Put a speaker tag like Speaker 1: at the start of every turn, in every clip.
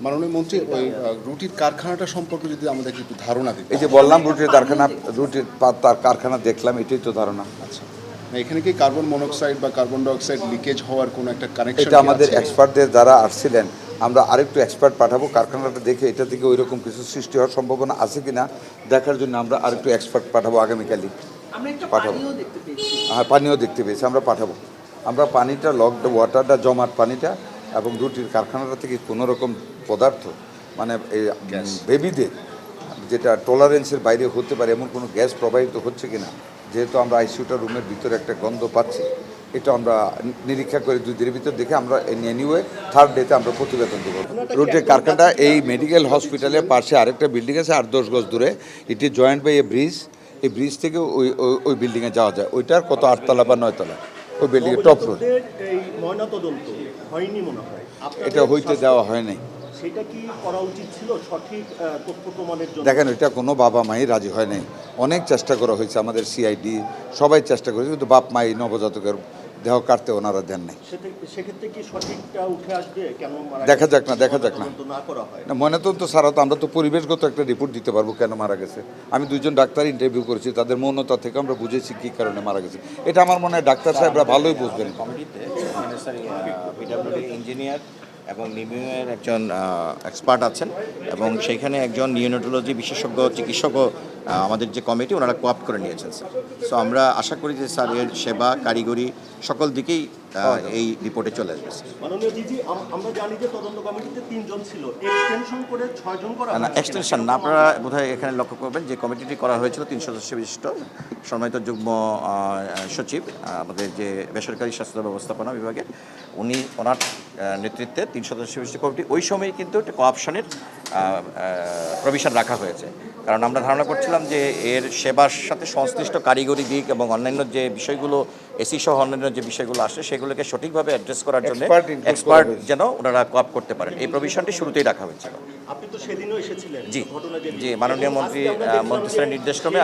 Speaker 1: মাননীয় মন্ত্রী, ওই রুটির কারখানাটা সম্পর্কে যদি আমাদের একটু ধারণা দিতে।
Speaker 2: এই যে বললাম রুটির তার কারখানা দেখলাম, এটাই তো ধারণা।
Speaker 1: আচ্ছা, এখানে কি কার্বন মনোক্সাইড বা কার্বন ডাইঅক্সাইড লিকেজ হওয়ার কোনো একটা কানেকশন?
Speaker 2: এটা আমাদের এক্সপার্টদের যারা আসছিলেন, আমরা আরেকটু এক্সপার্ট পাঠাবো কারখানাটা দেখে এটা থেকে ওই রকম কিছু সৃষ্টি হওয়ার সম্ভাবনা আছে কিনা দেখার জন্য আমরা আরেকটু এক্সপার্ট পাঠাবো আগামীকালই। পাঠাবো, হ্যাঁ পানিও দেখতে পেয়েছি, আমরা পাঠাবো। আমরা পানিটা লকড ওয়াটারটা জমাট পানিটা এবং রুটির কারখানাটা থেকে কোনো রকম পদার্থ মানে এই বেবিদের যেটা টলারেন্সের বাইরে হতে পারে এমন কোনো গ্যাস প্রবাহিত হচ্ছে কিনা, যেহেতু আমরা আইসিইউটা রুমের ভিতরে একটা গন্ধ পাচ্ছি, এটা আমরা নিরীক্ষা করে 2 দিনের ভিতর দেখে আমরা এনিওয়ে 3rd ডেতে আমরা প্রতিবেদন দেবো। রুটের কারখানাটা এই মেডিকেল হসপিটালের পাশে আরেকটা বিল্ডিং আছে 8-10 গজ দূরে। এটি জয়েন্ট বাই এ ব্রিজ। এই ব্রিজ থেকে ওই বিল্ডিংয়ে যাওয়া যায়। ওইটার কত 8তলা বা 9তলা ওই বিল্ডিংয়ের টপ ফ্লোর। এটা হইতে দেওয়া হয় নাই।
Speaker 3: সেটা কি করা উচিত ছিল সঠিক তথ্য প্রমাণের জন্য?
Speaker 2: দেখেন, এটা কোনো বাবা মাই রাজি হয় নাই। অনেক চেষ্টা করা হয়েছে, আমাদের সিআইডি সবাই চেষ্টা করেছে, কিন্তু বাপ মাই নবজাতকের দেহ কাটতে ওনারা দেন নাই।
Speaker 3: সেক্ষেত্রে কি সঠিকটা উঠে আসবে? কেন
Speaker 2: দেখা যাক না
Speaker 3: না করা হয়
Speaker 2: না, ময়নাতদন্ত ছাড়া তো আমরা তো পরিবেশগত একটা রিপোর্ট দিতে পারবো কেন মারা গেছে। আমি 2জন ডাক্তার ইন্টারভিউ করেছি, তাদের মৌনতা থেকে আমরা বুঝেছি কী কারণে মারা গেছে। এটা আমার মনে হয় ডাক্তার সাহেবরা ভালোই বুঝবেন।
Speaker 4: কমিটিতে পিডব্লিউডি ইঞ্জিনিয়ার এবং নিবিউয়ের একজন এক্সপার্ট আছেন এবং সেইখানে একজন নিওনেটোলজি বিশেষজ্ঞ চিকিৎসকও আমাদের যে কমিটি ওনারা কোঅপ্ট করে নিয়েছেন স্যার। সো আমরা আশা করি যে স্যার এর সেবা কারিগরি সকল দিকেই এই রিপোর্টে চলে আসবে।
Speaker 3: মাননীয় জিজি, আমরা জানি যে তদন্ত কমিটিতে 3 জন ছিল, এক্সটেনশন করে 6 জন করা
Speaker 4: না, এক্সটেনশন না, আপনারা বোধহয় এখানে লক্ষ্য করবেন যে কমিটিটি করা হয়েছিল 3 সদস্য বিশিষ্ট সম্মানিত যুগ্ম সচিব আমাদের যে বেসরকারি স্বাস্থ্য ব্যবস্থাপনা বিভাগের, ওনার নেতৃত্বে 3 সদস্য বিশিষ্ট কমিটি। ওই সময় কিন্তু একটা কোঅপশনের প্রভিশন রাখা হয়েছে, কারণ আমরা ধারণা করছিলাম যে এর সেবার সাথে সংশ্লিষ্ট কারিগরি দিক এবং অন্যান্য যে বিষয়গুলো এসি সহ অন্যান্য যে বিষয়গুলো আসে সেগুলোকে সঠিকভাবে অ্যাড্রেস করার জন্য এক্সপার্ট যেন ওনারা কোঅপ করতে পারেন, এই প্রভিশনটি শুরুতেই রাখা হয়েছিল।
Speaker 3: আপনি তো সেদিনও এসেছিলেন
Speaker 4: জি জি, মাননীয় মন্ত্রী স্যারের নির্দেশক্রমে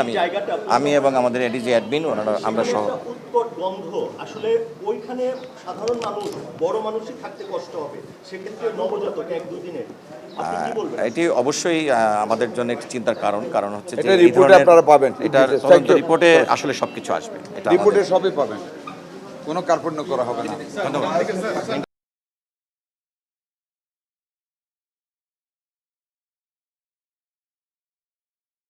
Speaker 4: আমি এবং আমাদের এডিজি অ্যাডমিন আমরা সহ।
Speaker 3: উৎকট গন্ধ, আসলে ওইখানে সাধারণ মানুষ, বড় মানুষই থাকতে কষ্ট হবে, সেক্ষেত্রে নবজাতক 1-2 দিনে
Speaker 2: এটি
Speaker 4: অবশ্যই আমাদের জন্য একটি চিন্তার কারণ হচ্ছে যে
Speaker 2: রিপোর্টে আপনারা পাবেন,
Speaker 4: এটার তদন্ত রিপোর্টে আসলে সবকিছু আসবে, এটা
Speaker 2: রিপোর্টে সবই পাবেন, কোনো কার্পণ্য করা হবে না।
Speaker 4: ধন্যবাদ।